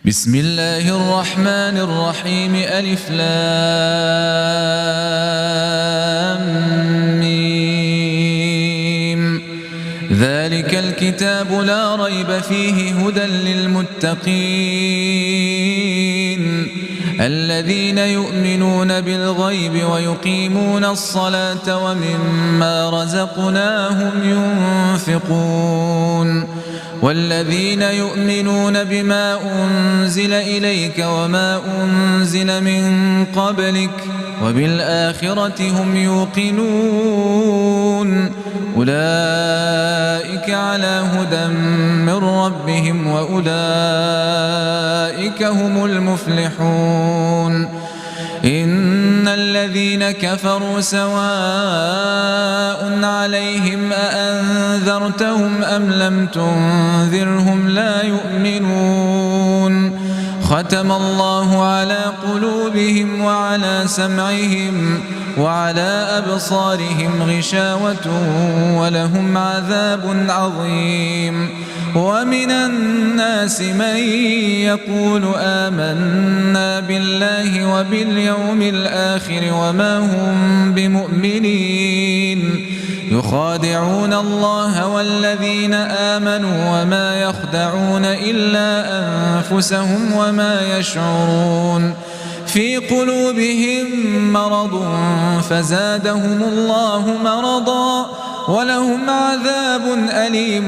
بسم الله الرحمن الرحيم ألف لام ميم. ذلك الكتاب لا ريب فيه هدى للمتقين الذين يؤمنون بالغيب ويقيمون الصلاة ومما رزقناهم ينفقون والذين يؤمنون بما أنزل إليك وما أنزل من قبلك وبالآخرة هم يوقنون أولئك على هدى من ربهم وأولئك هم المفلحون إن الذين كفروا سواء عليهم أأنذرتهم أم لم تنذرهم لا يؤمنون ختم الله على قلوبهم وعلى سمعهم وعلى أبصارهم غشاوة ولهم عذاب عظيم ومن الناس من يقول آمنا بالله وباليوم الآخر وما هم بمؤمنين يخادعون الله والذين آمنوا وما يخدعون إلا أنفسهم وما يشعرون في قلوبهم مرض فزادهم الله مرضا ولهم عذاب أليم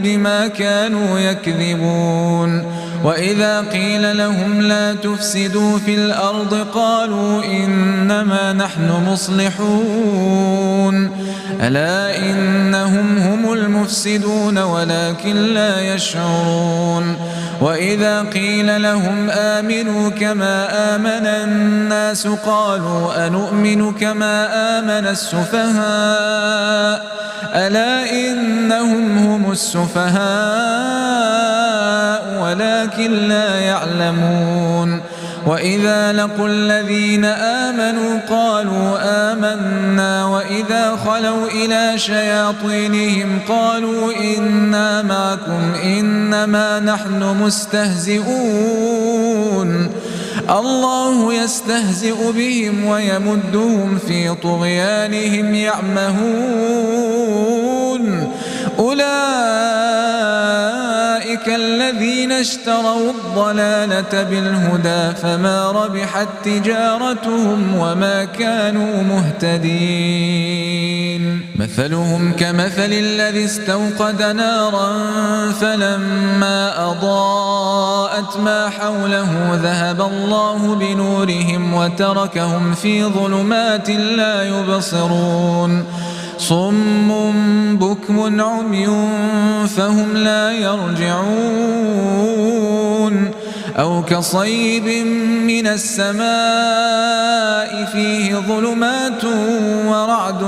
بما كانوا يكذبون وإذا قيل لهم لا تفسدوا في الأرض قالوا إنما نحن مصلحون ألا إنهم هم المفسدون ولكن لا يشعرون وإذا قيل لهم آمنوا كما آمن الناس قالوا أنؤمن كما آمن السفهاء ألا إنهم هم السفهاء ولكن لا يعلمون وإذا لقوا الذين آمنوا قالوا آمنا وإذا خلوا إلى شياطينهم قالوا إنا معكم إنما نحن مستهزئون الله يستهزئ بهم ويمدهم في طغيانهم يعمهون أولئك الذين اشتروا الضلالة بالهدى فما ربحت تجارتهم وما كانوا مهتدين مثلهم كمثل الذي استوقد نارا فلما أضاءت ما حوله ذهب الله بنورهم وتركهم في ظلمات لا يبصرون صم بكم عمي فهم لا يرجعون أو كصيب من السماء فيه ظلمات ورعد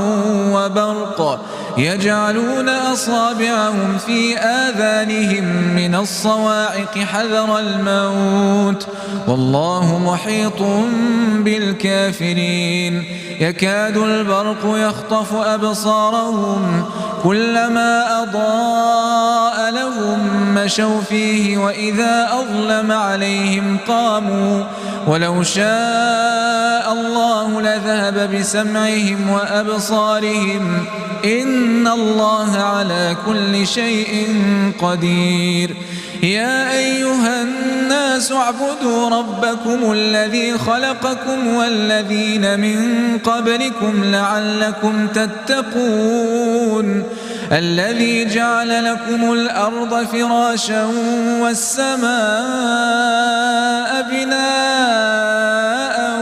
وبرق يجعلون أصابعهم في آذانهم من الصواعق حذر الموت والله محيط بالكافرين يكاد البرق يخطف أبصارهم كلما أضاء لهم مشوا فيه وإذا أظلم عليهم قاموا ولو شاء الله لذهب بسمعهم وأبصارهم إن الله على كل شيء قدير يا أيها الناس اعبدوا ربكم الذي خلقكم والذين من قبلكم لعلكم تتقون الذي جعل لكم الأرض فراشا والسماء بناء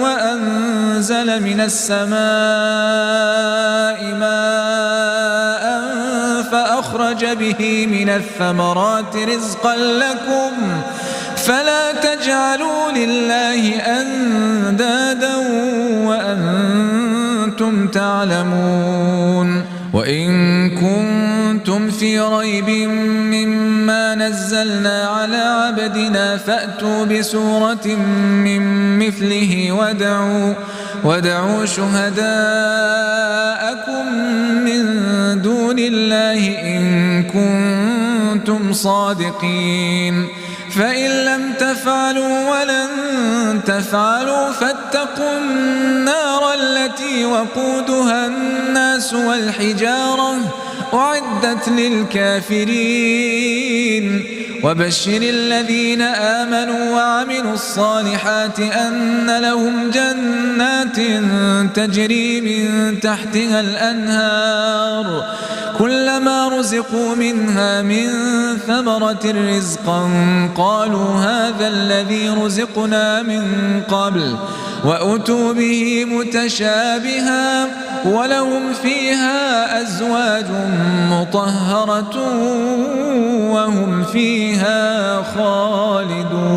وأنزل من السماء ماء فأخرج به من الثمرات رزقا لكم فلا تجعلوا لله أندادا وأنتم تعلمون وإن كنتم في ريب مما نزلنا على عبدنا فأتوا بسورة من مثله ودعوا شهداءكم من دون الله إن كنتم صادقين فإن لم تفعلوا ولن تفعلوا فاتقوا النار التي وقودها الناس والحجارة أعدت للكافرين وبشر الذين آمنوا وعملوا الصالحات أن لهم جنات تجري من تحتها الأنهار كلما رزقوا منها من ثمرة رزقا قالوا هذا الذي رزقنا من قبل وأتوا به متشابها ولهم فيها أزواج مطهرة وهم فيها خالدون.